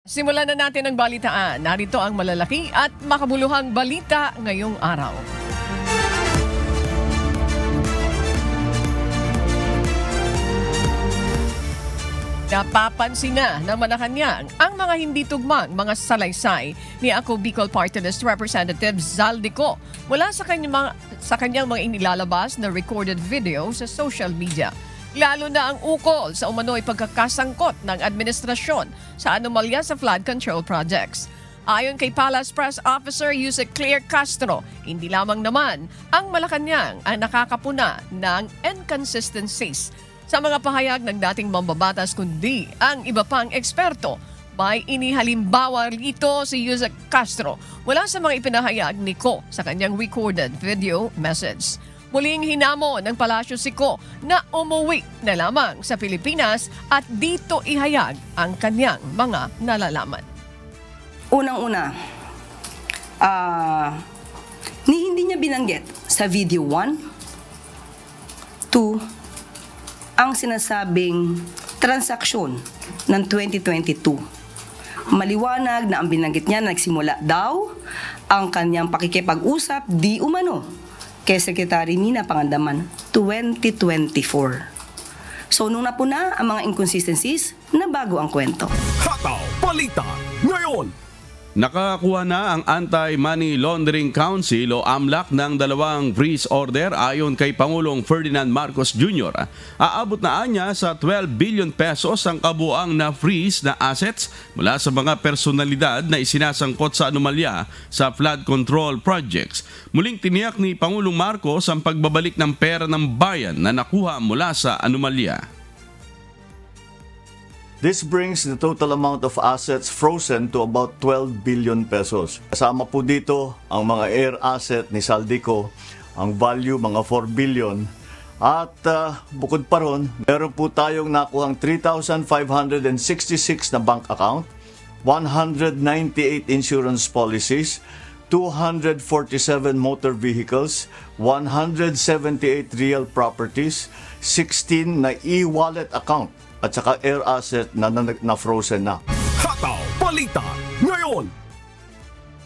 Simulan na natin ang balitaan. Narito ang malalaki at makabuluhang balita ngayong araw. Napapansin na ng Malacanang ang mga hindi tugmang mga salaysay ni Ako Bicol Party List Representative Zaldico mula sa kanyang mga inilalabas na recorded video sa social media. Lalo na ang ukol sa umano'y pagkakasangkot ng administrasyon sa anomalya sa flood control projects. Ayon kay Palace Press Officer Yusek Claire Castro, hindi lamang naman ang Malacanang ang nakakapuna ng inconsistencies sa mga pahayag ng dating mambabatas kundi ang iba pang eksperto. May inihalimbawa rito si Yusek Castro mula sa mga ipinahayag ni Ko sa kanyang recorded video message. Muling hinamon ng Palasyo si Ko na umuwi na lamang sa Pilipinas at dito ihayag ang kanyang mga nalalaman. Unang-una, hindi niya binanggit sa video 1, 2, ang sinasabing transaksyon ng 2022. Maliwanag na ang binanggit niya na nagsimula daw ang kanyang pakikipag-usap di umano kay Secretary Mina Pangandaman 2024. So nung napuna ang mga inconsistencies, nabago ang kwento. Hataw Balita ngayon! Nakakuha na ang Anti-Money Laundering Council o AMLAC ng dalawang freeze order ayon kay Pangulong Ferdinand Marcos Jr. Aabot na anya sa 12 billion pesos ang kabuang na freeze na assets mula sa mga personalidad na isinasangkot sa anomalya sa flood control projects. Muling tiniyak ni Pangulong Marcos ang pagbabalik ng pera ng bayan na nakuha mula sa anomalya. This brings the total amount of assets frozen to about 12 billion pesos. Kasama po dito ang mga air asset ni Zaldico, ang value mga 4 billion. At bukod pa ron, meron po tayong nakuhang 3,566 na bank account, 198 insurance policies, 247 motor vehicles, 178 real properties, 16 na e-wallet account, at saka air asset na frozen na. Hataw Balita ngayon!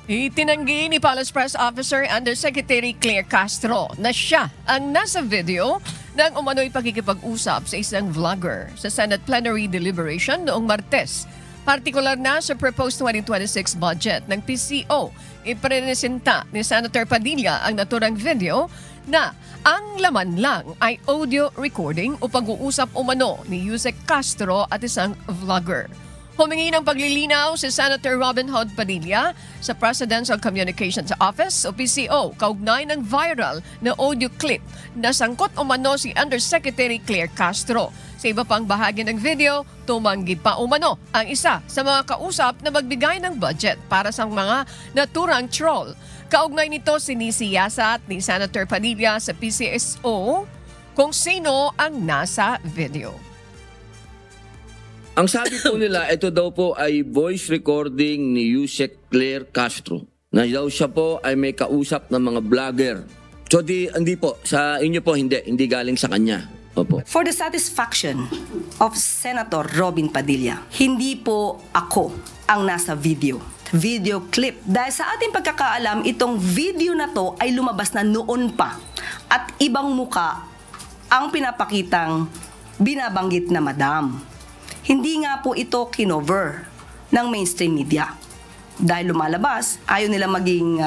Itinanggi ni Palace Press Officer Undersecretary Claire Castro na siya ang nasa video ng umano'y pakikipag-usap sa isang vlogger sa Senate Plenary Deliberation noong Martes. Partikular na sa proposed 2026 budget ng PCO, ipreresenta ni Senator Padilla ang naturang video na ang laman lang ay audio recording o pag-uusap umano ni Yusek Castro at isang vlogger. Humingi ng paglilinaw si Senator Robin Hood Padilla sa Presidential Communications Office o PCO kaugnay ng viral na audio clip na sangkot umano si Undersecretary Claire Castro. Sa iba pang bahagi ng video, tumanggi pa umano ang isa sa mga kausap na magbigay ng budget para sa mga naturang troll. Kaugnay nito sinisiyasat ni Senator Padilla sa PCSO kung sino ang nasa video. Ang sabi po nila, ito daw po ay voice recording ni Yusek Claire Castro. Na daw siya po ay may kausap ng mga vlogger. So hindi po, sa inyo po hindi galing sa kanya. Opo. For the satisfaction of Senator Robin Padilla, hindi po ako ang nasa video clip. Dahil sa ating pagkakaalam, itong video na to ay lumabas na noon pa at ibang muka ang pinapakitang binabanggit na madam. Hindi nga po ito kinover ng mainstream media. Dahil lumalabas, ayaw nila maging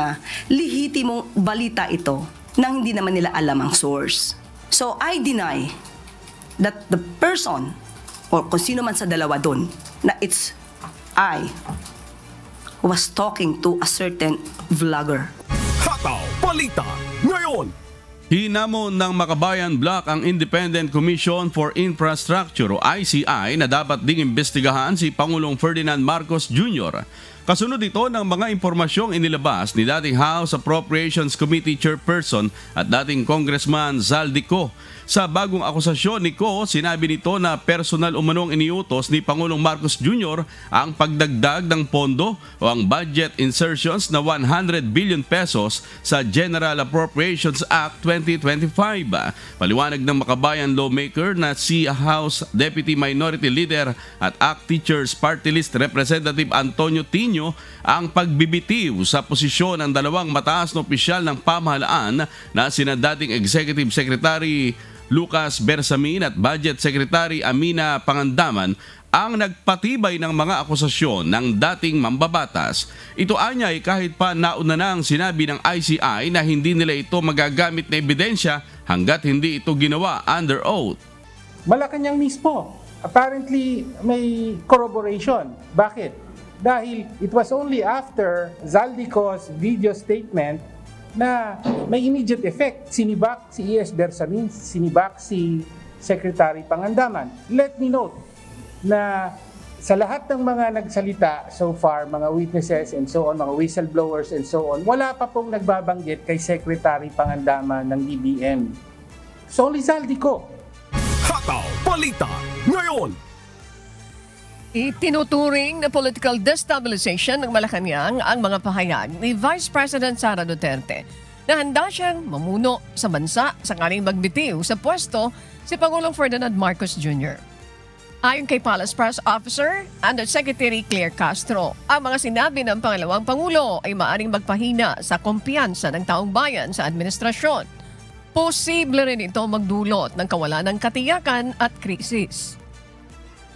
lihitimong balita ito nang hindi naman nila alam ang source. So I deny that the person or kung sino man sa dalawa doon na it's I was talking to a certain vlogger. Hataw Balita ngayon! Hinamon ng Makabayan Block ang Independent Commission for Infrastructure o ICI na dapat ding imbestigahan si Pangulong Ferdinand Marcos Jr. Kasunod ito ng mga impormasyong inilabas ni dating House Appropriations Committee Chairperson at dating Congressman Zaldico. Sa bagong akusasyon ni Ko, sinabi nito na personal umanong iniutos ni Pangulong Marcos Jr. ang pagdagdag ng pondo o ang budget insertions na 100 billion pesos sa General Appropriations Act 2025. Paliwanag ng makabayan lawmaker na si House Deputy Minority Leader at ACT Teachers Party List Representative Antonio Tino ang pagbibitiw sa posisyon ng dalawang mataas na opisyal ng pamahalaan na sina dating Executive Secretary Lucas Bersamin at Budget Secretary Amina Pangandaman ang nagpatibay ng mga akusasyon ng dating mambabatas. Ito anyay kahit pa nauna na ang sinabi ng ICI na hindi nila ito magagamit na ebidensya hanggat hindi ito ginawa under oath. Malacanang mismo, apparently may corroboration. Bakit? Dahil it was only after Zaldico's video statement na may immediate effect. Sinibak si E.S. Bersamin, sinibak si Secretary Pangandaman. Let me note na sa lahat ng mga nagsalita so far, mga witnesses and so on, mga whistleblowers and so on, wala pa pong nagbabanggit kay Secretary Pangandaman ng DBM. So only Zaldico. Hataw Balita ngayon. Itinuturing na political destabilization ng Malacanang ang mga pahayag ni Vice President Sara Duterte na handa siyang mamuno sa bansa sakaling magbitiw sa pwesto si Pangulong Ferdinand Marcos Jr. Ayon kay Palace Press Officer Undersecretary Claire Castro, ang mga sinabi ng pangalawang Pangulo ay maaring magpahina sa kumpiyansa ng taong bayan sa administrasyon. Posible rin ito magdulot ng kawalan ng katiyakan at krisis.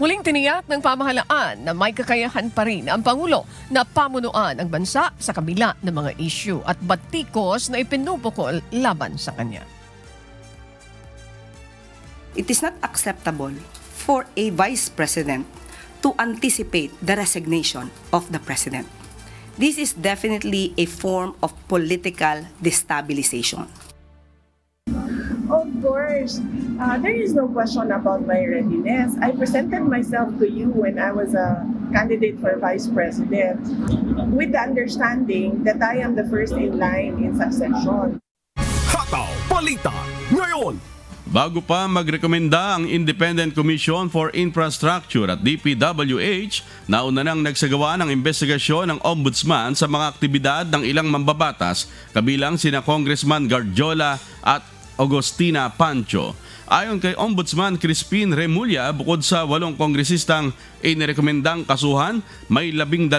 Muling tiniyak ng pamahalaan na may kakayahan pa rin ang Pangulo na pamunuan ang bansa sa kabila ng mga issue at batikos na ipinupukol laban sa kanya. It is not acceptable for a vice president to anticipate the resignation of the president. This is definitely a form of political destabilization. Of course, there is no question about my readiness. I presented myself to you when I was a candidate for vice president with the understanding that I am the first in line in succession. Hataw Balita ngayon. Bago pa magrekomenda ang Independent Commission for Infrastructure at DPWH, nauna nang nagsagawa ng investigasyon ng Ombudsman sa mga aktibidad ng ilang mambabatas, kabilang sina Congressman Garjola at Agustina Pancho. Ayon kay Ombudsman Crispin Remulla, bukod sa 8 kongresistang inirekomendang kasuhan, may 12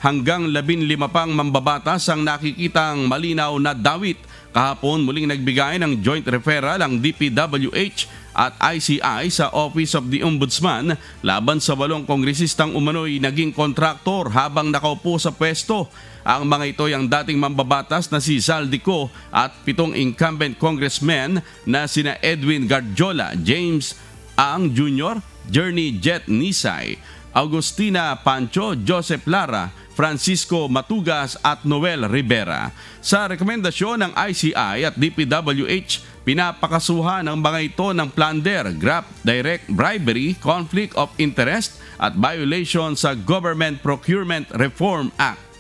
hanggang 15 pang mambabatas ang nakikitang malinaw na dawit. Kahapon muling nagbigay ng joint referral ang DPWH at ICI sa Office of the Ombudsman laban sa 8 kongresistang umano'y naging kontraktor habang nakaupo sa pwesto. Ang mga ito ay ang dating mambabatas na si Zaldico at 7 incumbent congressmen na sina Edwin Garjola, James Ang Jr., Journey Jet Nisay, Agustina Pancho, Joseph Lara, Francisco Matugas at Noel Rivera. Sa rekomendasyon ng ICI at DPWH, pinapakasuhan ang mga ito ng plunder, graft, direct bribery, conflict of interest at violation sa Government Procurement Reform Act.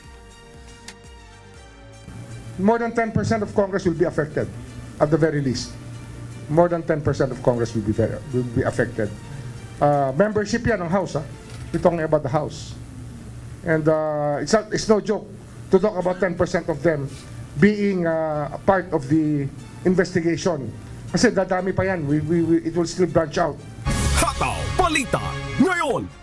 More than 10% of Congress will be affected, at the very least. More than 10% of Congress will be affected. Membership yan ng House. We're talking about the House. And it's no joke to talk about 10% of them being a part of the investigation. Kasi dadami pa yan. It will still branch out. Hataw Balita ngayon.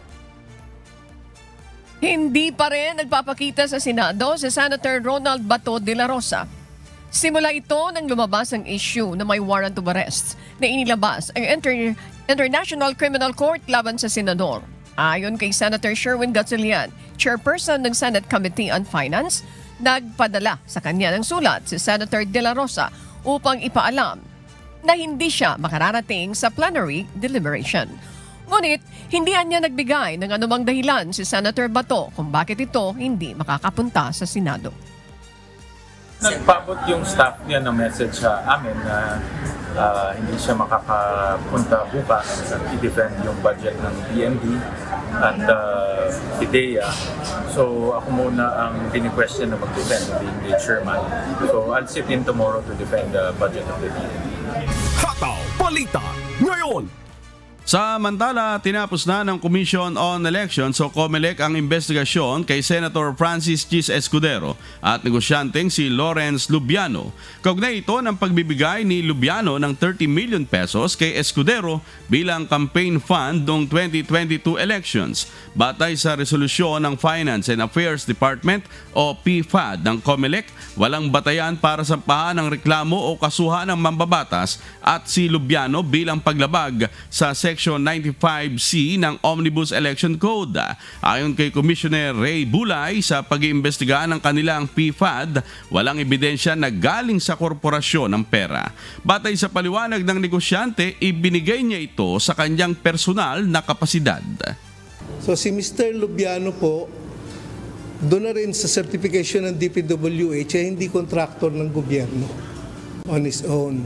Hindi pa rin nagpapakita sa Senado si Senator Ronald Bato de la Rosa. Simula ito nang lumabas ang issue na may warrant of arrest na inilabas ang International Criminal Court laban sa senador. Ayon kay Senator Sherwin Gatchalian, chairperson ng Senate Committee on Finance, nagpadala sa kanya ng sulat si Senator de la Rosa upang ipaalam na hindi siya makararating sa plenary deliberation. Ngunit, hindi niya nagbigay ng anumang dahilan si Senator Bato kung bakit ito hindi makakapunta sa Senado. Nagpabot yung staff niya ng message sa amin na hindi siya makakapunta bukas at i-defend yung budget ng PNP at IDEA. So ako muna ang dini-question na mag-defend, being the chairman. So I'll sit in tomorrow to defend the budget of the PNP. Hataw Balita ngayon. Samantala, tinapos na ng Commission on Elections o COMELEC ang investigasyon kay Senator Francis Chis Escudero at negosyanteng si Lawrence Lubiano. Kaugnay ito ng pagbibigay ni Lubiano ng 30 million pesos kay Escudero bilang campaign fund noong 2022 elections. Batay sa resolusyon ng Finance and Affairs Department o PFAD ng COMELEC, walang batayan para sampahan ng reklamo o kasuhan ng mambabatas at si Lubiano bilang paglabag sa Section 95C ng Omnibus Election Code. Ayon kay Commissioner Ray Bulay, sa pag-iimbestiga ng kanilang PFAD, walang ebidensya na galing sa korporasyon ng pera. Batay sa paliwanag ng negosyante, ibinigay niya ito sa kanyang personal na kapasidad. So si Mr. Lubiano po, doon na rin sa certification ng DPWH ay hindi contractor ng gobyerno on his own.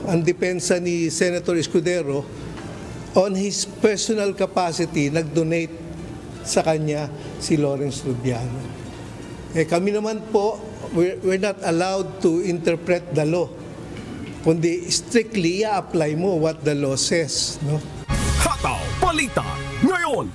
Ang depensa ni Senator Escudero, on his personal capacity, nag-donate sa kanya si Lawrence Lubiano. Kami naman po, we're not allowed to interpret the law, kundi strictly i-apply mo what the law says. No? Hataw Balita ngayon.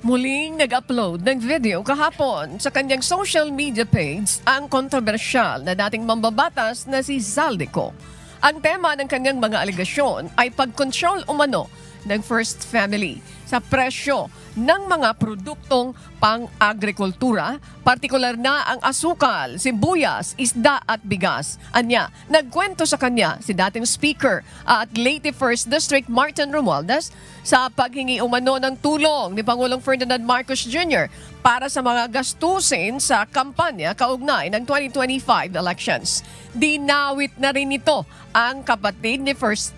Muling nag-upload ng video kahapon sa kanyang social media page ang kontrobersyal na dating mambabatas na si Zaldico. Ang tema ng kanyang mga alegasyon ay pag-control umano ng First Family sa presyo ng mga produktong pang-agrikultura, partikular na ang asukal, sibuyas, isda at bigas. Anya, nagkwento sa kanya si dating Speaker at Leyte 1st District Martin Romualdez sa paghingi umano ng tulong ni Pangulong Ferdinand Marcos Jr. para sa mga gastusin sa kampanya kaugnay ng 2025 elections. Dinawit na rin ito ang kapatid ni First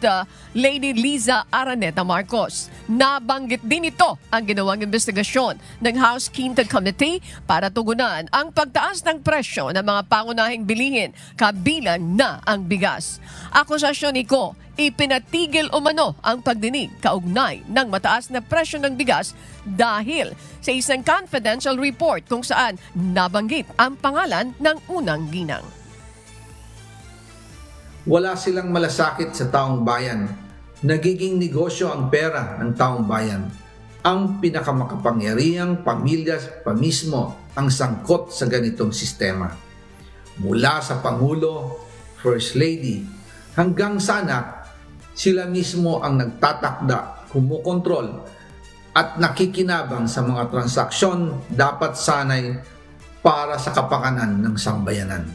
Lady Liza Araneta Marcos. Nabanggit din ito ang ginawang investigasyon ng House Quinta Committee para tugunan ang pagtaas ng presyo ng mga pangunahing bilihin kabilang na ang bigas. Akusasyon nito, ipinatigil umano ang pagdinig kaugnay ng mataas na presyo ng bigas dahil sa isang confidential report kung saan nabanggit ang pangalan ng unang ginang. Wala silang malasakit sa taong bayan. Nagiging negosyo ang pera ng taong bayan. Ang pinakamakapangyarihang pamilya pa mismo ang sangkot sa ganitong sistema. Mula sa Pangulo, First Lady, hanggang sa anak, sila mismo ang nagtatakda, kumukontrol at nakikinabang sa mga transaksyon dapat sanay para sa kapakanan ng sambayanan.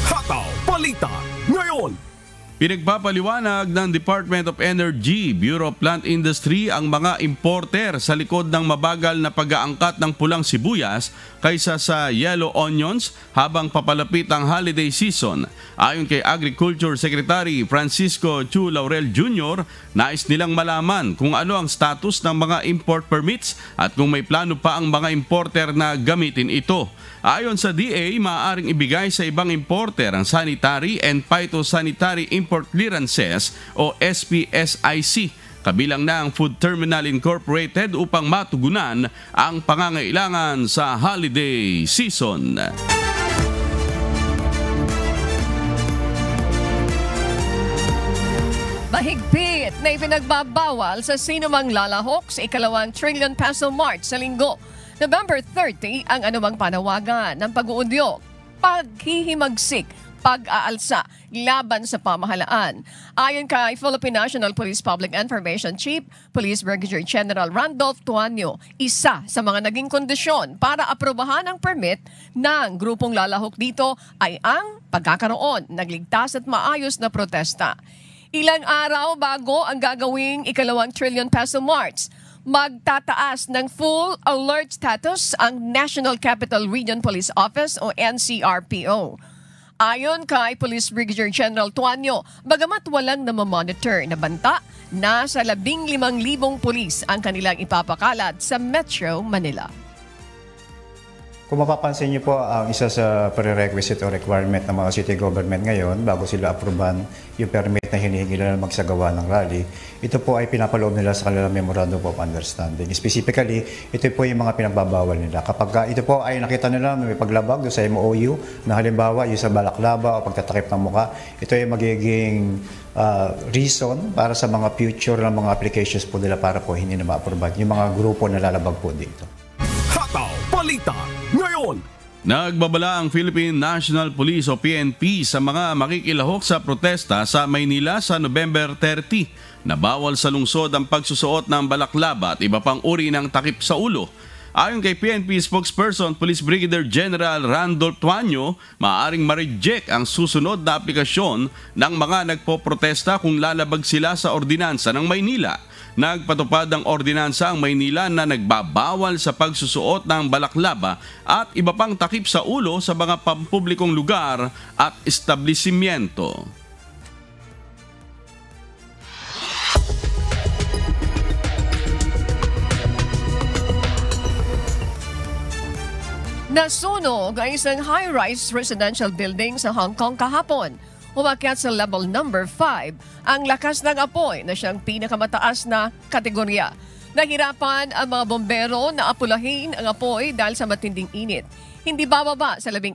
Hataw Balita ngayon. Pinagpapaliwanag ng Department of Energy, Bureau of Plant Industry ang mga importer sa likod ng mabagal na pag-aangkat ng pulang sibuyas kaysa sa yellow onions habang papalapit ang holiday season. Ayon kay Agriculture Secretary Francisco Chu Laurel Jr., nais nilang malaman kung ano ang status ng mga import permits at kung may plano pa ang mga importer na gamitin ito. Ayon sa DA, maaaring ibigay sa ibang importer ang sanitary and phytosanitary import clearances o SPSIC, kabilang na ang Food Terminal Incorporated upang matugunan ang pangangailangan sa holiday season. Mahigpit na ipinagbabawal sa sinumang lalahok sa ikalawang trillion peso march sa linggo. November 30 ang anumang panawagan ng pag-uudyok, paghihimagsik, pag-aalsa laban sa pamahalaan. Ayon kay Philippine National Police Public Information Chief, Police Brigadier General Randolph Tuanyo, isa sa mga naging kondisyon para aprobahan ang permit ng grupong lalahok dito ay ang pagkakaroon ng ligtas at maayos na protesta. Ilang araw bago ang gagawing ikalawang trillion peso march, magtataas ng full alert status ang National Capital Region Police Office o NCRPO. Ayon kay Police Brigadier General Tuanyo, bagamat walang namamonitor na banta, nasa 15,000 pulis ang kanilang ipapakalat sa Metro Manila. Kung mapapansin niyo po, ang isa sa prerequisite o requirement ng mga city government ngayon bago sila aproban yung permit na hinihingi nila magsagawa ng rally, ito po ay pinapaloob nila sa kanilang Memorandum of Understanding. Specifically, ito po yung mga pinagbabawal nila. Kapag ito po ay nakita nila na may paglabag doon sa MOU na halimbawa yung sa balaklava o pagtatakip ng muka, ito ay magiging reason para sa mga future ng mga applications po nila para po hindi na ma-aproban yung mga grupo na lalabag po dito. Hataw Balita ngayon. Nagbabala ang Philippine National Police o PNP sa mga makikilahok sa protesta sa Maynila sa November 30 na bawal sa lungsod ang pagsusuot ng balaklava at iba pang uri ng takip sa ulo. Ayon kay PNP spokesperson Police Brigadier General Randolph Tuanyo, maaaring ma-reject ang susunod na aplikasyon ng mga nagpoprotesta kung lalabag sila sa ordinansa ng Maynila. Nagpatupad ng ordinansa ang Maynila na nagbabawal sa pagsusuot ng balaklava at iba pang takip sa ulo sa mga pampublikong lugar at establishmento. Nasunog ang isang high-rise residential building sa Hong Kong kahapon. Umakyat sa level number 5 ang lakas ng apoy na siyang pinakamataas na kategorya. Nahirapan ang mga bombero na apulahin ang apoy dahil sa matinding init. Hindi bababa sa 14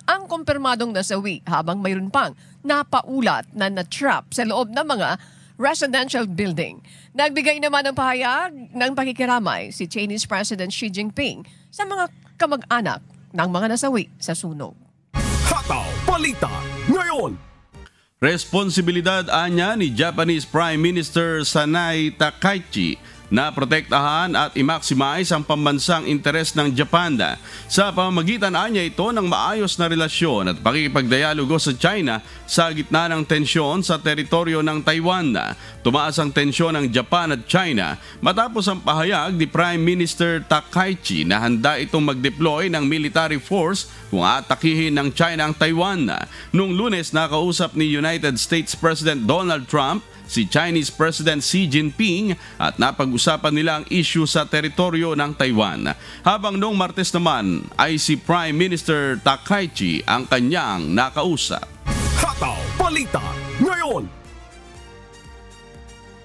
ang kumpirmadong nasawi habang mayroon pang napaulat na na-trap sa loob ng mga residential building. Nagbigay naman ng pahayag ng pakikiramay si Chinese President Xi Jinping sa mga kamag-anak ng mga nasawi sa sunog. Hataw Balita ngayon. Responsibilidad anya ni Japanese Prime Minister Sanai Takaichi na protektahan at i-maximize ang pambansang interes ng Japan. Sa pamamagitan anya ito ng maayos na relasyon at pakikipagdialogo sa China sa gitna ng tensyon sa teritoryo ng Taiwan. Tumaas ang tensyon ng Japan at China matapos ang pahayag ni Prime Minister Takaichi na handa itong mag-deploy ng military force kung atakihin ng China ang Taiwan. Noong Lunes, nakausap ni United States President Donald Trump si Chinese President Xi Jinping at napag-usapan nila ang issue sa teritoryo ng Taiwan. Habang noong Martes naman ay si Prime Minister Takaichi ang kanyang nakausap. Hataw Balita ngayon.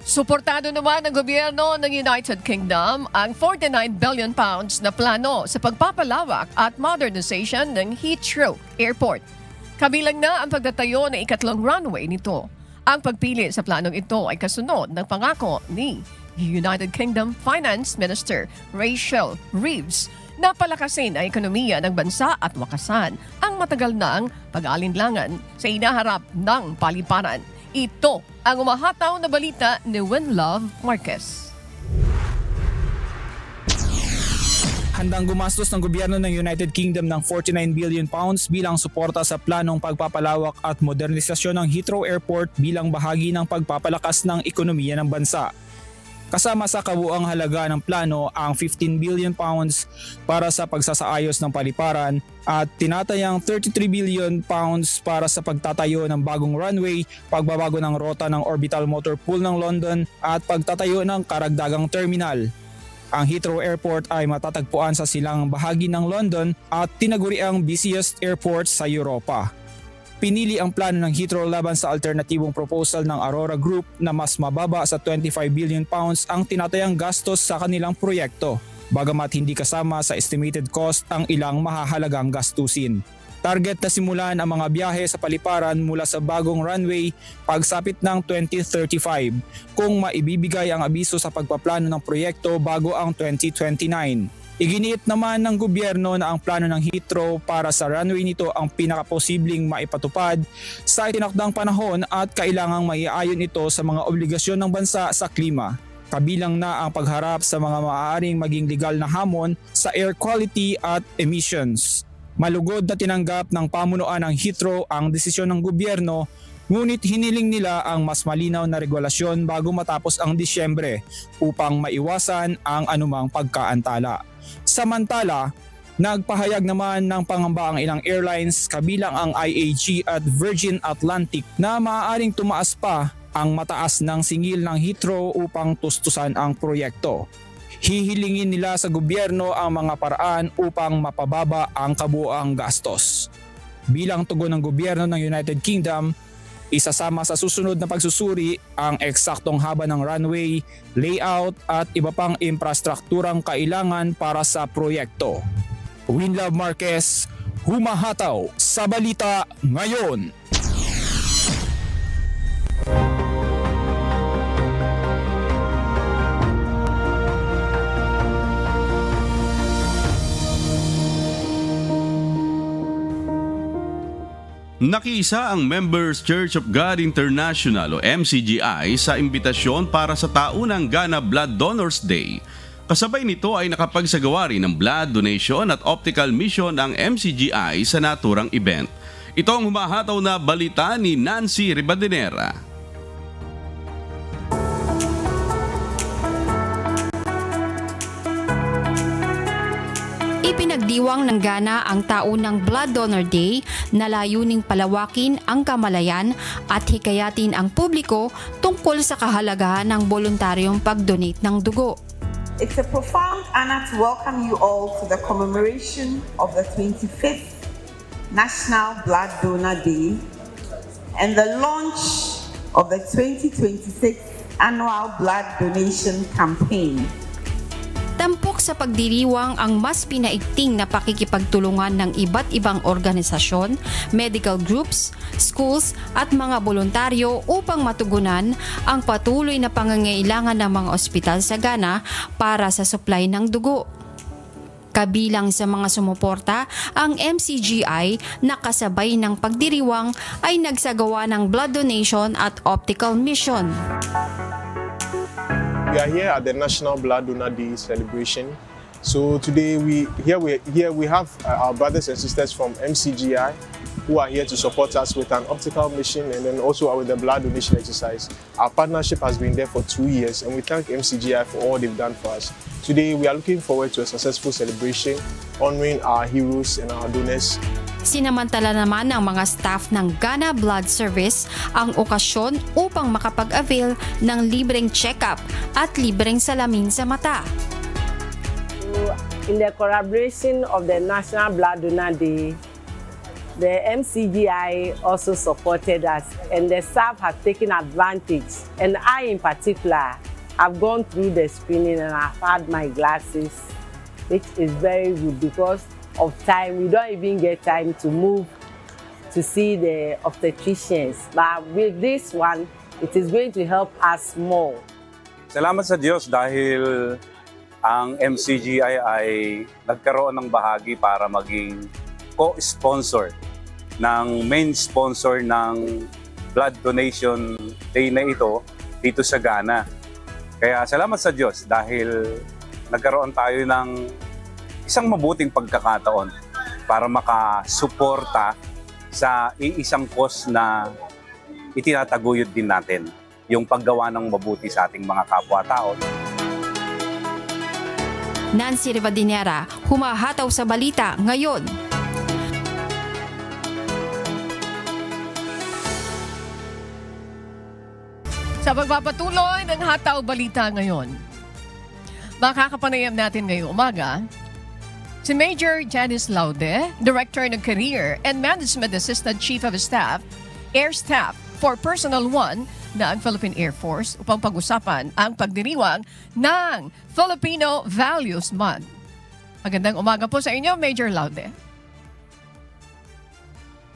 Suportado naman ng gobyerno ng United Kingdom ang 49 billion pounds na plano sa pagpapalawak at modernization ng Heathrow Airport. Kabilang na ang pagtatayo ng ikatlong runway nito. Ang pagpili sa planong ito ay kasunod ng pangako ni United Kingdom Finance Minister Rachel Reeves na palakasin ang ekonomiya ng bansa at wakasan ang matagal ng pag-aalinlangan sa inaharap ng paliparan. Ito ang umahataw na balita ni Winlove Marquez. Handang gumastos ng gobyerno ng United Kingdom ng 49 billion pounds bilang suporta sa planong pagpapalawak at modernisasyon ng Heathrow Airport bilang bahagi ng pagpapalakas ng ekonomiya ng bansa. Kasama sa kabuuang halaga ng plano ang 15 billion pounds para sa pagsasaayos ng paliparan at tinatayang 33 billion pounds para sa pagtatayo ng bagong runway, pagbabago ng rota ng orbital motor pool ng London at pagtatayo ng karagdagang terminal. Ang Heathrow Airport ay matatagpuan sa silang bahagi ng London at tinaguriang busiest airport sa Europa. Pinili ang plano ng Heathrow laban sa alternatibong proposal ng Aurora Group na mas mababa sa 25 billion pounds ang tinatayang gastos sa kanilang proyekto, bagamat hindi kasama sa estimated cost ang ilang mahahalagang gastusin. Target na simulan ang mga biyahe sa paliparan mula sa bagong runway pagsapit ng 2035 kung maibibigay ang abiso sa pagpaplano ng proyekto bago ang 2029. Iginiit naman ng gobyerno na ang plano ng Heathrow para sa runway nito ang pinakaposibleng maipatupad sa itinakdang panahon at kailangang maiayon ito sa mga obligasyon ng bansa sa klima. Kabilang na ang pagharap sa mga maaaring maging legal na hamon sa air quality at emissions. Malugod na tinanggap ng pamunuan ng Heathrow ang desisyon ng gobyerno, ngunit hiniling nila ang mas malinaw na regulasyon bago matapos ang Disyembre upang maiwasan ang anumang pagkaantala. Samantala, nagpahayag naman ng pangamba ang ilang airlines kabilang ang IAG at Virgin Atlantic na maaaring tumaas pa ang mataas ng singil ng Heathrow upang tustusan ang proyekto. hihilingin nila sa gobyerno ang mga paraan upang mapababa ang kabuuang gastos. Bilang tugon ng gobyerno ng United Kingdom, isasama sa susunod na pagsusuri ang eksaktong haba ng runway, layout at iba pang infrastrukturang kailangan para sa proyekto. Winlove Marquez, humahataw sa Balita Ngayon. Nakiisa ang Members Church of God International o MCGI sa imbitasyon para sa taunang Ghana Blood Donors Day. Kasabay nito ay nakapagsagawa rin ng blood donation at optical mission ang MCGI sa naturang event. Ito ang humahataw na balita ni Nancy Ribadenera. Ipinagdiwang ng Ghana ang taunang Blood Donor Day na layuning palawakin ang kamalayan at hikayatin ang publiko tungkol sa kahalagahan ng voluntaryong pag-donate ng dugo. It's a profound honor to welcome you all to the commemoration of the 25th National Blood Donor Day and the launch of the 2026 Annual Blood Donation Campaign. Tampok sa pagdiriwang ang mas pinaigting na pakikipagtulungan ng iba't ibang organisasyon, medical groups, schools at mga voluntaryo upang matugunan ang patuloy na pangangailangan ng mga ospital sa Ghana para sa supply ng dugo. Kabilang sa mga sumuporta, ang MCGI na kasabay ng pagdiriwang ay nagsagawa ng blood donation at optical mission. We are here at the National Blood Donor Day celebration. So today we have our brothers and sisters from MCGI who are here to support us with an optical mission and then also with the blood donation exercise. Our partnership has been there for 2 years and we thank MCGI for all they've done for us. Today we are looking forward to a successful celebration honoring our heroes and our donors. Sinamantala naman ng mga staff ng Ghana Blood Service ang okasyon upang makapag-avail ng libreng check-up at libreng salamin sa mata. In the collaboration of the National Blood Donor Day, the MCGI also supported us and the staff have taken advantage. And I in particular have gone through the screening and I've had my glasses, which is very good because of time. We don't even get time to move to see the obstetricians. But with this one, it is going to help us more. Salamat sa Diyos dahil ang MCGI ay nagkaroon ng bahagi para maging co-sponsor ng main sponsor ng blood donation day na ito dito sa Ghana. Kaya salamat sa Diyos dahil nagkaroon tayo ng isang mabuting pagkakataon para makasuporta sa iisang cause na itinataguyod din natin, yung paggawa ng mabuti sa ating mga kapwa-tao. Nancy Ribadenera, humahataw sa Balita Ngayon. Sa pagpapatuloy ng Hataw Balita Ngayon, makakapanayam natin ngayong umaga si Major Janice Laude, Director ng Career and Management Assistant Chief of Staff, Air Staff for Personnel 1 ng Philippine Air Force upang pag-usapan ang pagdiriwang ng Filipino Values Month. Magandang umaga po sa inyo, Major Laude.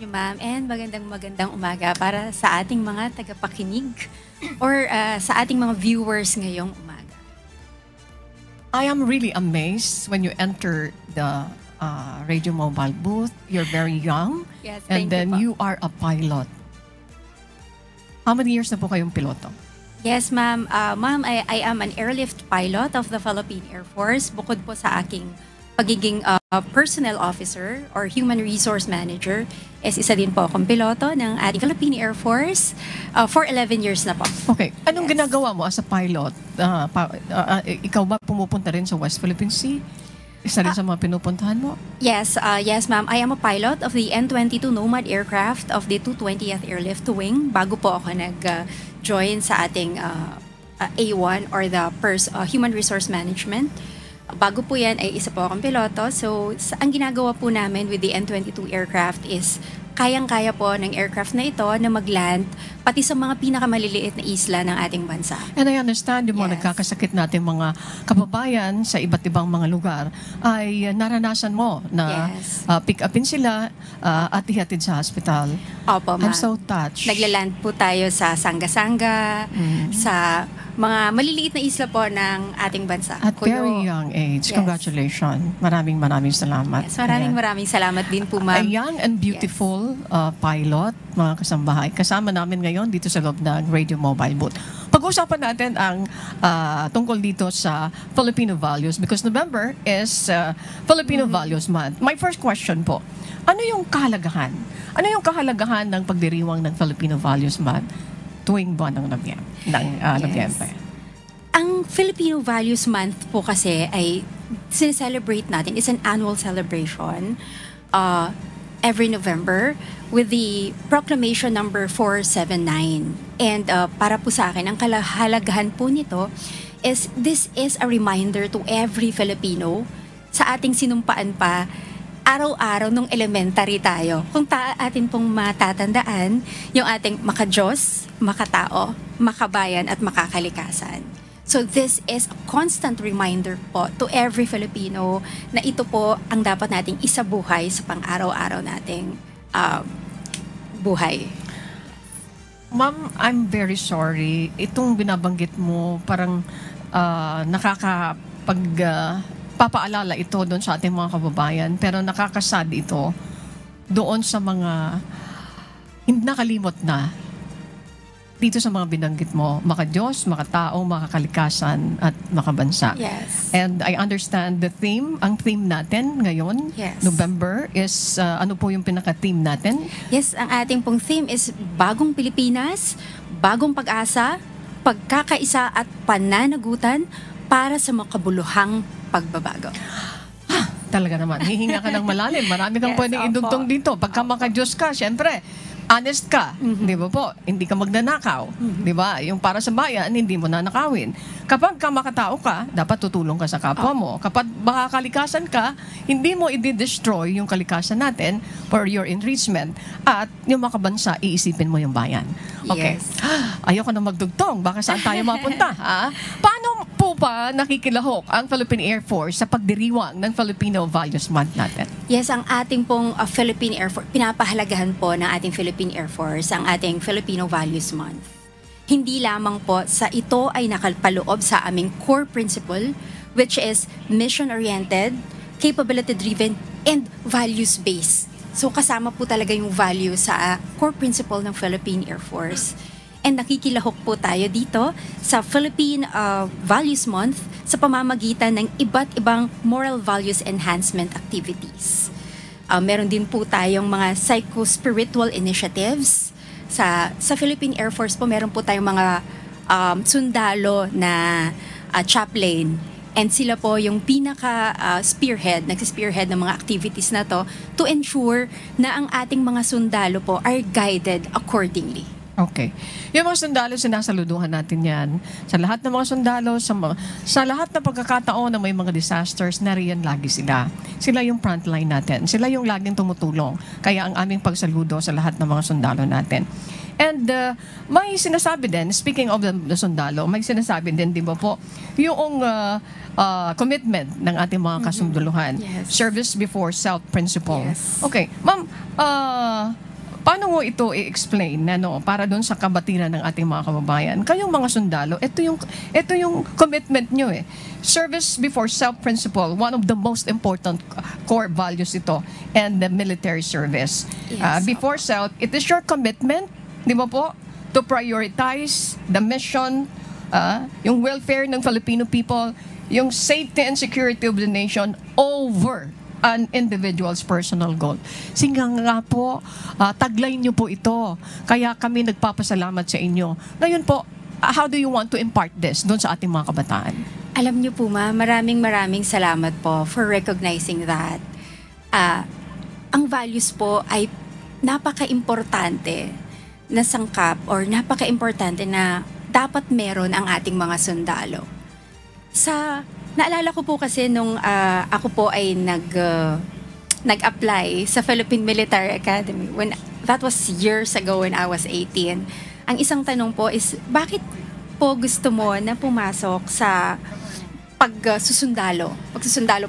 Ma'am, and magandang umaga para sa ating mga tagapakinig or sa ating mga viewers ngayong umaga. I am really amazed when you enter the Radio Mobile booth. You're very young. Yes, and then you are a pilot. How many years na po kayong piloto? Yes, ma'am. Ma'am, I am an airlift pilot of the Philippine Air Force. Bukod po sa aking pagiging personnel officer or human resource manager, isa din po akong piloto ng ating Philippine Air Force for 11 years na po. Okay. Anong ginagawa mo as a pilot? Ikaw ba pumupunta rin sa West Philippine Sea? Isa rin sa mga pinupuntahan mo? Yes, yes ma'am. I am a pilot of the N-22 Nomad aircraft of the 220th Airlift Wing bago po ako nag-join sa ating A1 or the Human Resource Management. Bago po yan ay isa po akong piloto. So, ang ginagawa po namin with the N-22 aircraft is kayang-kaya po ng aircraft na ito na mag-land pati sa mga pinakamaliliit na isla ng ating bansa. And I understand yung mga nagkakasakit natin mga kababayan sa iba't ibang mga lugar ay naranasan mo na pick upin sila at ihatid sa hospital. Opo, ma'am. I'm so touched. Naglaland po tayo sa Sanga-Sanga, sa mga maliliit na isla po ng ating bansa. At very young age. Congratulations. Maraming salamat. Yes, maraming salamat din po, ma'am. A young and beautiful pilot, mga kasambahay. Kasama namin ngayon dito sa loob ng Radio Mobile Booth. Pag-usapan natin ang tungkol dito sa Filipino values because November is Filipino Values Month. My first question po, ano yung kahalagahan? Ano yung kahalagahan ng pagdiriwang ng Filipino Values Month tuwing buwan ng Nobyembre? Ang Filipino Values Month po kasi ay sineselebrate natin. It's an annual celebration every November with the proclamation number 479. And para po sa akin, ang kahalagahan po nito is this is a reminder to every Filipino sa ating sinumpaan pa araw-araw nung elementary tayo. Kung atin pong matatandaan, yung ating makadiyos, makatao, makabayan at makakalikasan. So this is a constant reminder po to every Filipino na ito po ang dapat nating isabuhay sa pang-araw-araw nating buhay. Ma'am, I'm very sorry. Itong binabanggit mo parang papaalala ito doon sa ating mga kababayan pero nakakasad ito doon sa mga hindi nakalimot na dito sa mga binanggit mo, makadiyos, makatao, makakalikasan at makabansa. Yes. And I understand the theme, ang theme natin ngayon, November, is ano po yung pinaka-theme natin? Yes, ang ating pong theme is Bagong Pilipinas, Bagong Pag-asa, Pagkakaisa at Pananagutan para sa makabuluhang pagbabago. Talaga naman, hihinga ka ng malalim. Marami kang pwedeng idugtong dito. Pagka makadiyos ka, syempre, honest ka, di ba po? Hindi ka magnanakaw, di ba? Yung para sa bayan, hindi mo nanakawin. Kapag ka makatao ka, dapat tutulong ka sa kapwa mo. Kapag baka kalikasan ka, hindi mo i-destroy yung kalikasan natin for your enrichment. At yung makabansa, iisipin mo yung bayan. Okay. Yes. Ayoko na magdugtong. Baka saan tayo mapunta? Ha? Paano po ba nakikilahok ang Philippine Air Force sa pagdiriwang ng Filipino Values Month natin? Yes, ang ating pong Philippine Air Force, pinapahalagahan po ng ating Philippine Air Force ang ating Filipino Values Month. Hindi lamang po sa ito ay nakalpaloob sa aming core principle which is mission-oriented, capability-driven, and values-based. So kasama po talaga yung value sa core principle ng Philippine Air Force. And nakikilahok po tayo dito sa Philippine Values Month sa pamamagitan ng iba't ibang moral values enhancement activities. Meron din po tayong mga psycho-spiritual initiatives. Sa Philippine Air Force po, meron po tayong mga sundalo na chaplain. And sila po yung pinaka-spearhead, nagsispearhead ng mga activities na to ensure na ang ating mga sundalo po are guided accordingly. Okay. Yung mga sundalo, sinasaluduhan natin yan. Sa lahat ng mga sundalo, sa lahat ng pagkakataon na may mga disasters, nariyan lagi sila. Sila yung frontline natin. Sila yung laging tumutulong. Kaya ang aming pagsaludo sa lahat ng mga sundalo natin. And may sinasabi din, speaking of the sundalo, may sinasabi din, di ba po, yung commitment ng ating mga kasunduluhan. Yes. Service before self principle. Yes. Okay. Ma'am, paano mo ito i-explain para doon sa kabatiran ng ating mga kababayan? Kayong mga sundalo, ito yung commitment nyo eh. Service before self-principle, one of the most important core values ito, and the military service. Yes. Before self, it is your commitment, di ba po, to prioritize the mission, yung welfare ng Filipino people, yung safety and security of the nation over an individual's personal goal. Singa nga po, taglay niyo po ito. Kaya kami nagpapasalamat sa inyo. Ngayon po, how do you want to impart this doon sa ating mga kabataan? Alam niyo po maraming salamat po for recognizing that. Ang values po ay napaka-importante na sangkap or napaka-importante na dapat meron ang ating mga sundalo. Naalala ko po kasi nung ako po ay nag-apply sa Philippine Military Academy, that was years ago when I was 18. Ang isang tanong po is, bakit po gusto mo na pumasok sa pagsusundalo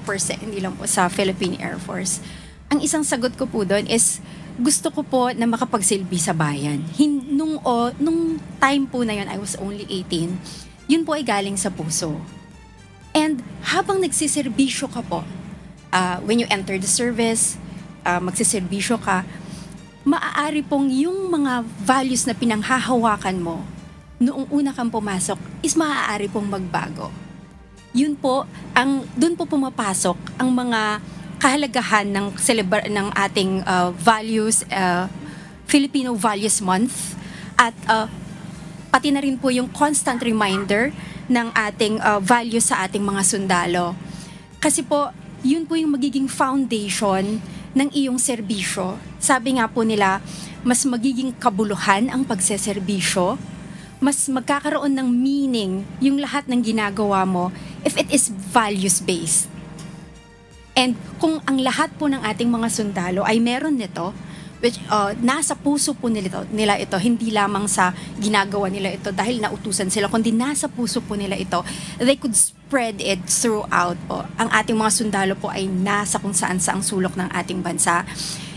per se, hindi lang po sa Philippine Air Force? Ang isang sagot ko po doon is, gusto ko po na makapagsilbi sa bayan. Nung time po na yun, I was only 18, yun po ay galing sa puso. And habang nagsiservisyo ka po, when you enter the service, magsiservisyo ka, maaari pong yung mga values na pinanghahawakan mo noong una kang pumasok is maaari pong magbago. Yun po, doon po pumapasok ang mga kahalagahan ng ating values, Filipino Values Month, at pati na rin po yung constant reminder ng ating values sa ating mga sundalo. Kasi po, yun po yung magiging foundation ng iyong serbisyo. Sabi nga po nila, mas magiging kabuluhan ang pagseserbisyo, mas magkakaroon ng meaning yung lahat ng ginagawa mo if it is values-based. And kung ang lahat po ng ating mga sundalo ay meron nito, which nasa puso po nila ito, hindi lamang sa ginagawa nila ito dahil nautusan sila, kundi nasa puso po nila ito, they could spread it throughout po. Ang ating mga sundalo po ay nasa kung saan sa ang sulok ng ating bansa.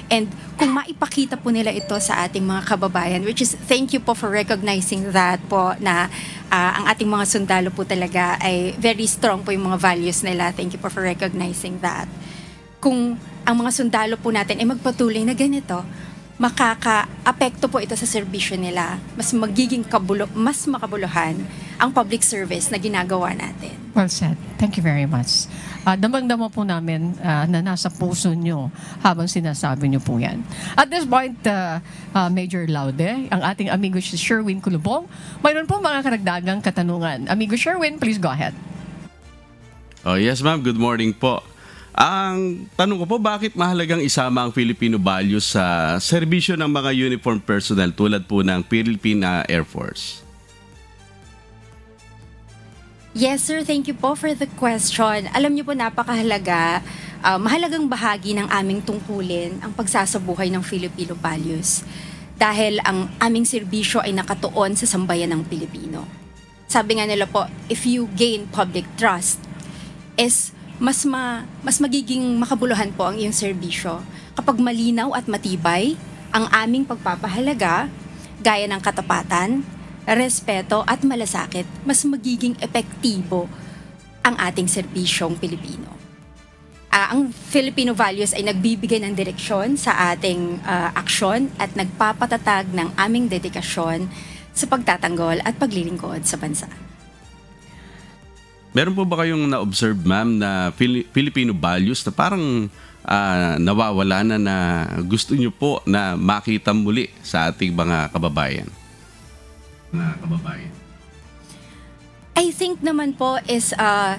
And kung maipakita po nila ito sa ating mga kababayan, which is, thank you po for recognizing that po, na ang ating mga sundalo po talaga ay very strong po yung mga values nila. Thank you po for recognizing that. Kung ang mga sundalo po natin ay magpatuloy na ganito, makaka-apekto po ito sa serbisyo nila. Mas magiging mas makabuluhan ang public service na ginagawa natin. Well said. Thank you very much. Damang-dama po namin na nasa puso nyo habang sinasabi nyo po yan. At this point, Major Laude, ang ating amigo si Sherwin Kulubong, mayroon po mga karagdagang katanungan. Amigo Sherwin, please go ahead. Oh, yes ma'am, good morning po. Ang tanong ko po, bakit mahalagang isama ang Filipino values sa serbisyo ng mga uniform personnel tulad po ng Philippine Air Force? Yes sir, thank you po for the question. Alam niyo po, napakahalaga, mahalagang bahagi ng aming tungkulin ang pagsasabuhay ng Filipino values. Dahil ang aming serbisyo ay nakatuon sa sambayan ng Pilipino. Sabi nga nila po, if you gain public trust, is mas magiging makabuluhan po ang iyong serbisyo kapag malinaw at matibay ang aming pagpapahalaga, gaya ng katapatan, respeto at malasakit, mas magiging epektibo ang ating serbisyong Pilipino. Ang Filipino values ay nagbibigay ng direksyon sa ating aksyon at nagpapatatag ng aming dedikasyon sa pagtatanggol at paglilingkod sa bansa. Meron po ba kayong na-observe, ma'am, na Filipino values na parang nawawala na gusto nyo po na makita muli sa ating mga kababayan? I think naman po is,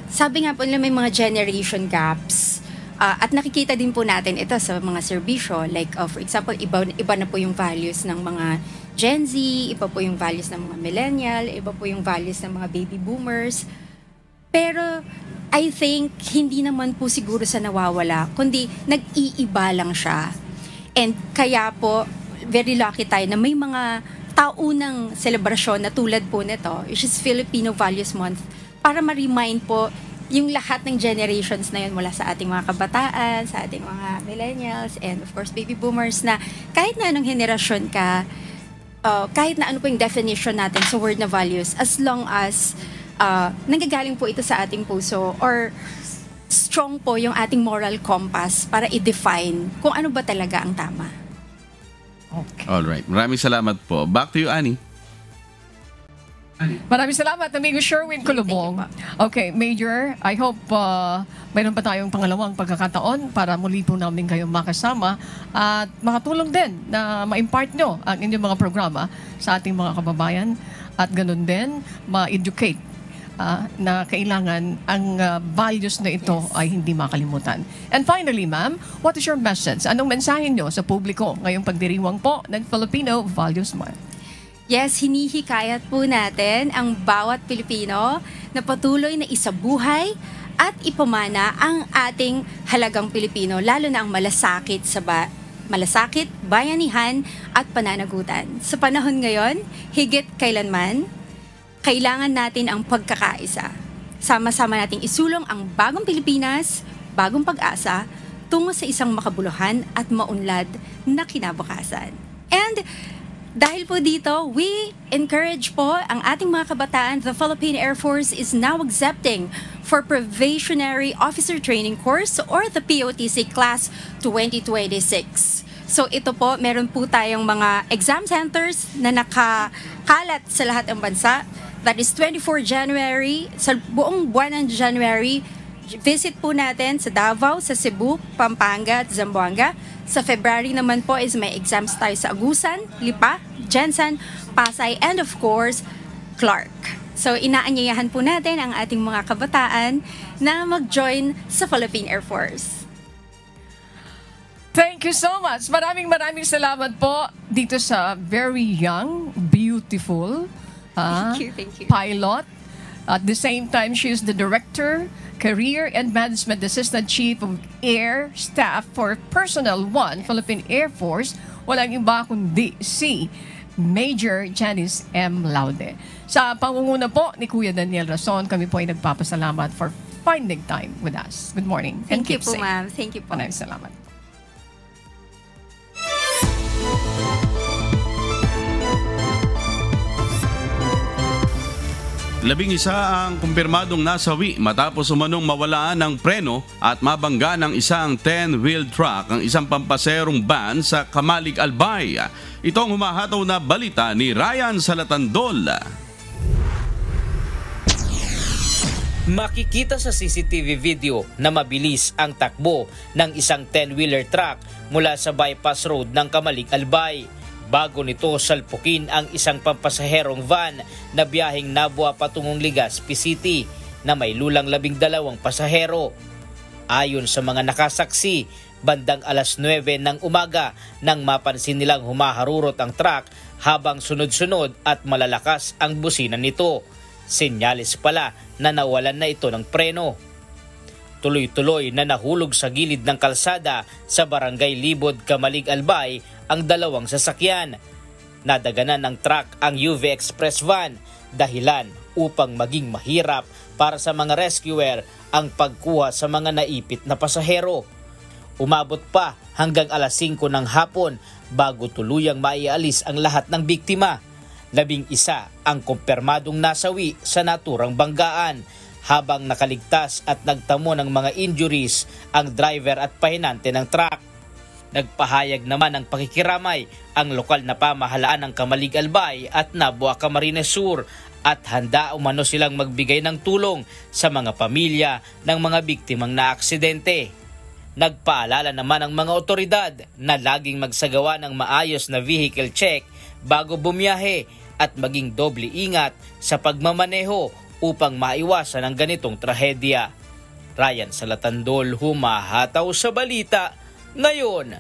sabi nga po nila may mga generation gaps. At nakikita din po natin ito sa mga serbisyo. Like, for example, iba na po yung values ng mga Gen Z, iba po yung values ng mga millennial, iba po yung values ng mga baby boomers. Pero I think hindi naman po siguro sa nawawala, kundi nag-iiba lang siya. And kaya po, very lucky tayo na may mga taunang selebrasyon na tulad po nito, which is Filipino Values Month, para ma-remind po yung lahat ng generations na yun mula sa ating mga kabataan, sa ating mga millennials, and of course baby boomers, na kahit na anong henerasyon ka, kahit na ano po yung definition natin sa word na values, as long as nanggagaling po ito sa ating puso or strong po yung ating moral compass para i-define kung ano ba talaga ang tama. Okay. Alright. Maraming salamat po. Back to you, Annie. Maraming salamat, amigo Sherwin Kulubong. Okay, Major, I hope mayroon pa tayong pangalawang pagkakataon para muli po namin kayong makasama at makatulong din na ma-impart nyo ang inyong mga programa sa ating mga kababayan at ganun din ma-educate na kailangan ang values na ito ay hindi makalimutan. And finally, ma'am, what is your message? Anong mensahe nyo sa publiko ngayong pagdiriwang po ng Filipino Values Month? Yes, hinihikayat po natin ang bawat Pilipino na patuloy na isabuhay at ipamana ang ating halagang Pilipino, lalo na ang malasakit, bayanihan at pananagutan. Sa panahon ngayon, higit kailanman, kailangan natin ang pagkakaisa. Sama-sama nating isulong ang bagong Pilipinas, bagong pag-asa, tungo sa isang makabuluhan at maunlad na kinabukasan. And dahil po dito, we encourage po ang ating mga kabataan. The Philippine Air Force is now accepting for Probationary Officer Training Course or the POTC Class 2026. So ito po, meron po tayong mga exam centers na nakakalat sa lahat ng bansa. That is 24 January, sa buong buwan ng January. Visit po natin sa Davao, sa Cebu, Pampanga at Zamboanga. Sa February naman po is may exams tayo sa Agusan, Lipa, Jensen, Pasay, and of course, Clark. So inaanyayahan po natin ang ating mga kabataan na mag-join sa Philippine Air Force. Thank you so much. Maraming salamat po dito sa very young, beautiful Thank you. pilot. At the same time, she is the Director, Career and Management Assistant Chief of Air Staff for Personnel 1, Philippine Air Force. Walang iba kundi si Major Janice M. Laude. Sa pangunguna po ni Kuya Daniel Rason, kami po ay nagpapasalamat for finding time with us. Good morning. Thank you po, ma'am. Thank you po. Maraming salamat. Labing isa ang kumpirmadong nasawi matapos umanong mawalaan ng preno at mabangga ng isang 10-wheeled truck ang isang pampaserong van sa Kamalig, Albay. Ito ang humahataw na balita ni Ryan Salatandol. Makikita sa CCTV video na mabilis ang takbo ng isang 10-wheeler truck mula sa bypass road ng Kamalig, Albay. Bago nito salpukin ang isang pampasaherong van na biyaheng Nabua patungong Legazpi City na may lulang 12 pasahero. Ayon sa mga nakasaksi, bandang alas 9 ng umaga nang mapansin nilang humaharurot ang truck habang sunod-sunod at malalakas ang busina nito. Senyales pala na nawalan na ito ng preno. Tuloy-tuloy na nahulog sa gilid ng kalsada sa Barangay Libod, Kamalig, Albay ang dalawang sasakyan. Nadaganan ng truck ang UV Express van, dahilan upang maging mahirap para sa mga rescuer ang pagkuha sa mga naipit na pasahero. Umabot pa hanggang alas 5 ng hapon bago tuluyang maialis ang lahat ng biktima. 11 ang kumpirmadong nasawi sa naturang banggaan, habang nakaligtas at nagtamo ng mga injuries ang driver at pahinante ng truck. Nagpahayag naman ng pakikiramay ang lokal na pamahalaan ng Kamalig, Albay at Nabua, Camarines Sur at handa umano silang magbigay ng tulong sa mga pamilya ng mga biktimang naaksidente. Nagpaalala naman ang mga otoridad na laging magsagawa ng maayos na vehicle check bago bumiyahe at maging doble ingat sa pagmamaneho upang maiwasan ang ganitong trahedya. Ryan Salatandol, humahataw sa balita ngayon.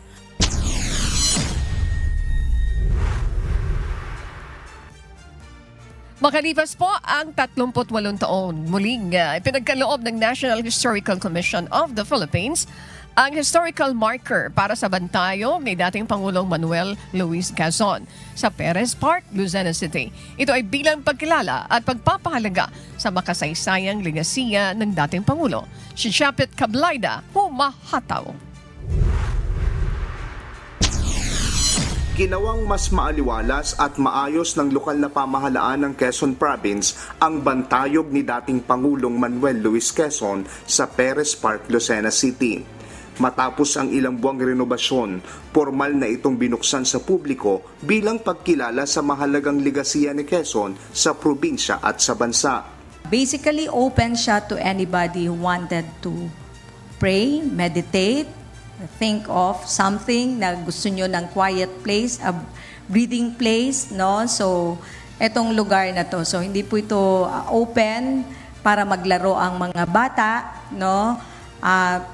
Makalipas po ang 38 taon, muling ipinagkaloob ng National Historical Commission of the Philippines ang historical marker para sa bantayog ni dating Pangulong Manuel Luis Quezon sa Perez Park, Lucena City. Ito ay bilang pagkilala at pagpapahalaga sa makasaysayang legasiya ng dating Pangulo. Si Chapit Cablaida, humahataw. Ginawang mas maaliwalas at maayos ng lokal na pamahalaan ng Quezon Province ang bantayog ni dating Pangulong Manuel Luis Quezon sa Perez Park, Lucena City. Matapos ang ilang buwang renobasyon, formal na itong binuksan sa publiko bilang pagkilala sa mahalagang legasiya ni Quezon sa probinsya at sa bansa. Basically, open siya to anybody who wanted to pray, meditate, think of something na gusto nyo ng quiet place, a breathing place, no? So, etong lugar na to. So, hindi po ito open para maglaro ang mga bata, no?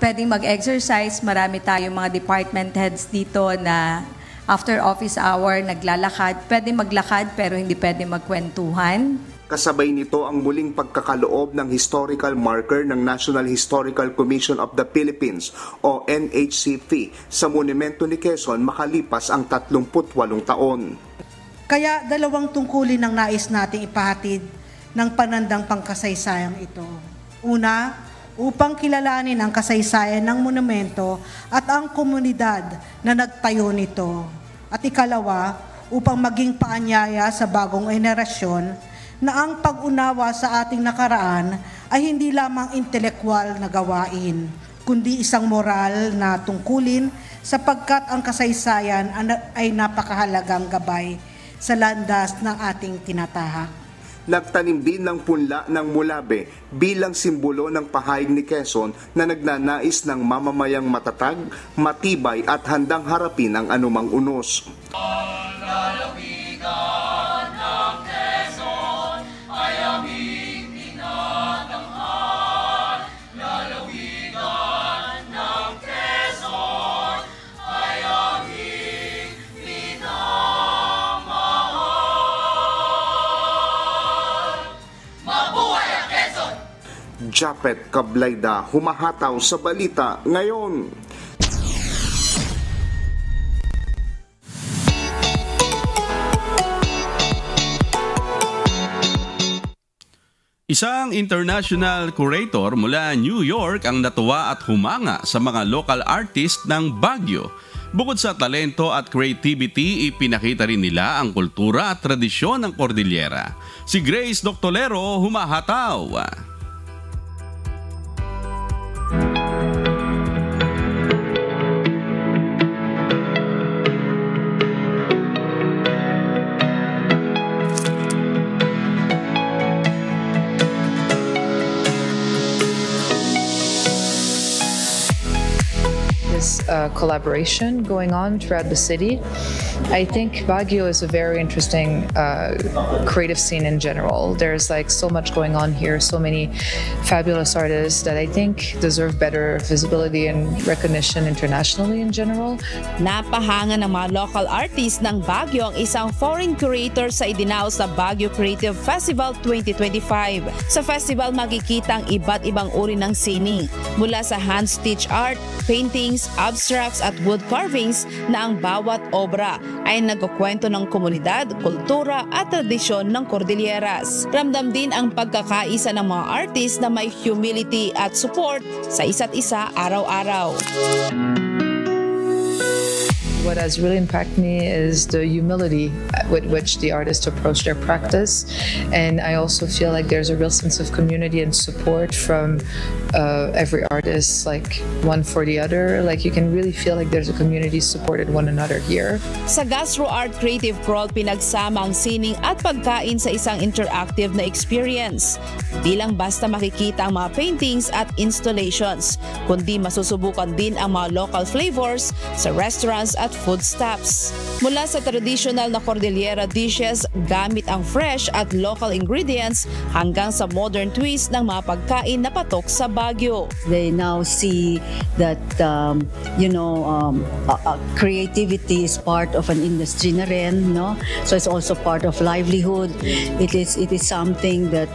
Pwedeng mag-exercise. Marami tayong mga department heads dito na after office hour, naglalakad. Pwede maglakad pero hindi pwede magkwentuhan. Kasabay nito ang muling pagkakaloob ng historical marker ng National Historical Commission of the Philippines o NHCP sa monumento ni Quezon makalipas ang 38 taon. Kaya dalawang tungkulin ang nais nating ipahatid ng panandang pangkasaysayang ito. Una, upang kilalanin ang kasaysayan ng monumento at ang komunidad na nagtayo nito. At ikalawa, upang maging paanyaya sa bagong henerasyon na ang pag-unawa sa ating nakaraan ay hindi lamang intelekwal na gawain, kundi isang moral na tungkulin sapagkat ang kasaysayan ay napakahalagang gabay sa landas ng ating tinatahak. Nagtanim din ng punla ng Mulabe bilang simbolo ng pahayag ni Quezon na nagnanais ng mamamayang matatag, matibay at handang harapin ang anumang unos. Japet Kablayda, humahataw sa balita ngayon. Isang international curator mula New York ang natuwa at humanga sa mga local artist ng Baguio. Bukod sa talento at creativity, ipinakita rin nila ang kultura at tradisyon ng Cordillera. Si Grace Doctolero, humahataw. Collaboration going on throughout the city. I think Baguio is a very interesting creative scene in general. There's like so much going on here, so many fabulous artists that I think deserve better visibility and recognition internationally in general. Napahanga ng mga local artists ng Baguio ang isang foreign curator sa idinaos na Baguio Creative Festival 2025. Sa festival makikita ang iba't ibang uri ng sining, mula sa hand-stitched art, paintings, abstracts at wood carvings na ang bawat obra ay nagkukwento ng komunidad, kultura at tradisyon ng Cordilleras. Ramdam din ang pagkakaisa ng mga artist na may humility at support sa isa't isa araw-araw. What has really impacted me is the humility with which the artists approach their practice. And I also feel like there's a real sense of community and support from every artist, like one for the other. Like you can really feel like there's a community supported one another here. Sa Gastro Art Creative Crawl, pinagsama ang sining at pagkain sa isang interactive na experience. Di lang basta makikita ang mga paintings at installations, kundi masusubukan din ang mga local flavors sa restaurants at food stops. Mula sa traditional na Cordillera dishes gamit ang fresh at local ingredients hanggang sa modern twist ng mga pagkain na patok sa Baguio. They now see that creativity is part of an industry na rin, no? So it's also part of livelihood. It is something that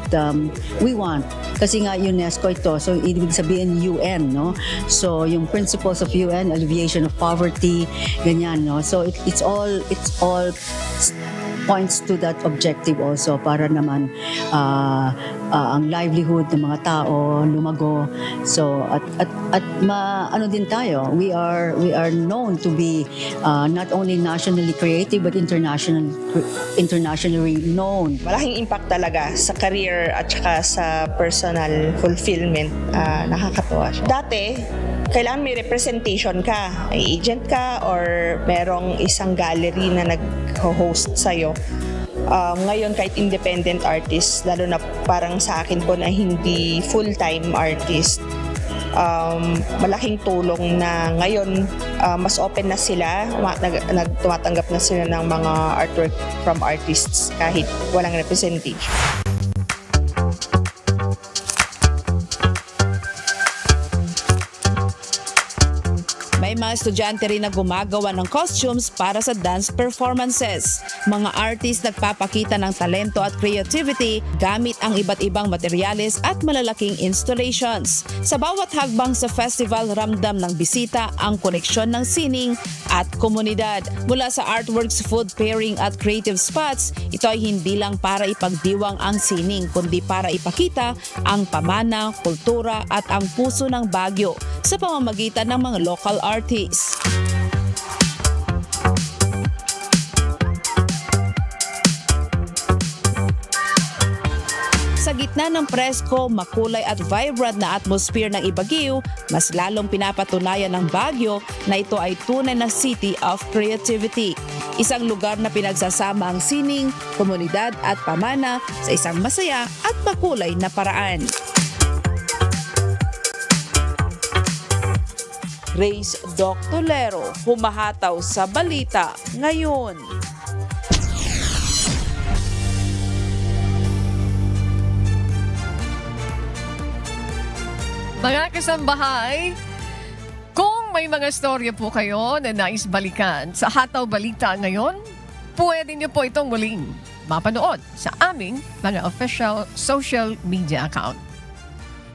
we want. Kasi nga UNESCO ito, so ibig sabihin UN, no? So yung principles of UN, alleviation of poverty, ganyan, no? So it's all points to that objective also para naman ang livelihood ng mga tao lumago. So at ano din tayo, we are known to be not only nationally creative but internationally known. Malaking impact talaga sa career at saka sa personal fulfillment. Nakakatuwa siya. Dati kailangan may representation ka, may agent ka or merong isang gallery na nag-host sa'yo. Ngayon kahit independent artist, lalo na parang sa akin po na hindi full-time artist, malaking tulong na ngayon mas open na sila, tumatanggap na sila ng mga artwork from artists kahit walang representation. May mga estudyante rin na gumagawa ng costumes para sa dance performances. Mga artist nagpapakita ng talento at creativity gamit ang iba't ibang materyales at malalaking installations. Sa bawat hagbang sa festival, ramdam ng bisita ang koneksyon ng sining at komunidad. Mula sa artworks, food pairing at creative spots, ito ay hindi lang para ipagdiwang ang sining kundi para ipakita ang pamana, kultura at ang puso ng Baguio sa pamamagitan ng mga local artists. Sa gitna ng presko, makulay at vibrant na atmosphere ng Ibaguio, mas lalong pinapatunayan ng Baguio na ito ay tunay na city of creativity. Isang lugar na pinagsasama ang sining, komunidad at pamana sa isang masaya at makulay na paraan. Grace Doctolero, humahataw sa balita ngayon. Mga kasambahay, kung may mga storya po kayo na nais balikan sa Hataw Balita ngayon, pwede niyo po itong muling mapanood sa aming mga official social media account.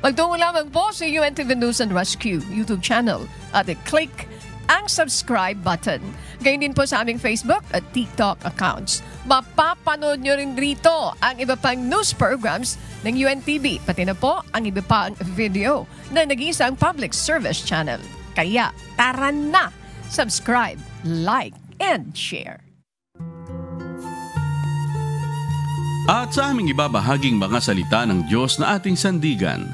Magtungo lamang po sa UNTV News and Rescue YouTube channel at i-click ang subscribe button. Gayun din po sa aming Facebook at TikTok accounts. Mapapanood nyo rin rito ang iba pang news programs ng UNTV, pati na po ang iba pang video na nag-iisang public service channel. Kaya tara na! Subscribe, like, and share. At sa aming ibabahaging mga salita ng Diyos na ating sandigan,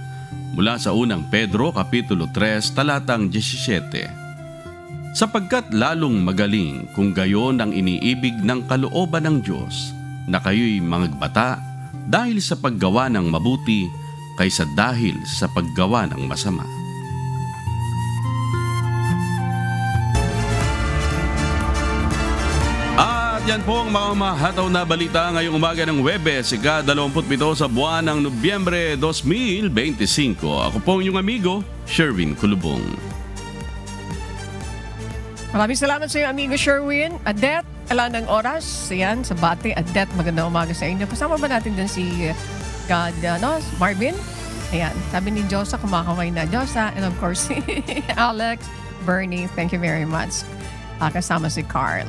mula sa unang Pedro Kapitulo 3 talatang 17. Sapagkat lalong magaling kung gayon ang iniibig ng kalooban ng Diyos na kayo'y mangagbata dahil sa paggawa ng mabuti kaysa dahil sa paggawa ng masama. At yan po ang mga mahataw na balita ngayong umaga ng Huwebes, ika-27 sa buwan ng Nobyembre 2025. Ako po ang inyong amigo, Sherwin Kulubong. Maraming salamat sa iyo, amigo Sherwin. Adet, ala ng oras. Yan, sa bati. Adet, magandang umaga sa inyo. Kasama ba natin din si Marvin? Ayan, sabi ni Josa, kumakaway na. Josa, and of course, si Alex, Bernie, thank you very much. Kasama si Carl.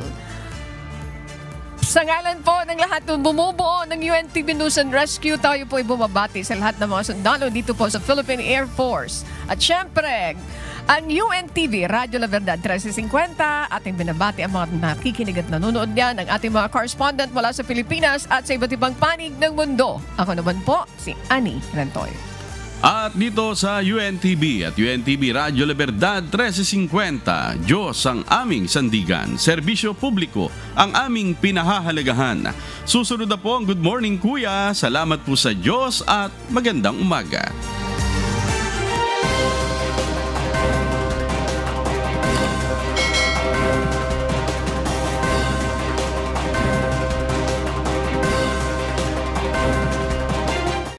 Sa ngalan po ng lahat ng bumubuo ng UNTV News and Rescue, tayo po ay bumabati sa lahat ng mga sundalo dito po sa Philippine Air Force. At syempre, ang UNTV Radio La Verdad 1350, ating binabati ang mga nakikinig at nanonood niyan, ang ating mga correspondent mula sa Pilipinas at sa iba't ibang panig ng mundo. Ako naman po, si Annie Rentoy. At dito sa UNTV at UNTV Radio La Verdad 1350, Diyos ang aming sandigan, serbisyo publiko ang aming pinahahalagahan. Susunod na po ang Good Morning Kuya. Salamat po sa Diyos at magandang umaga.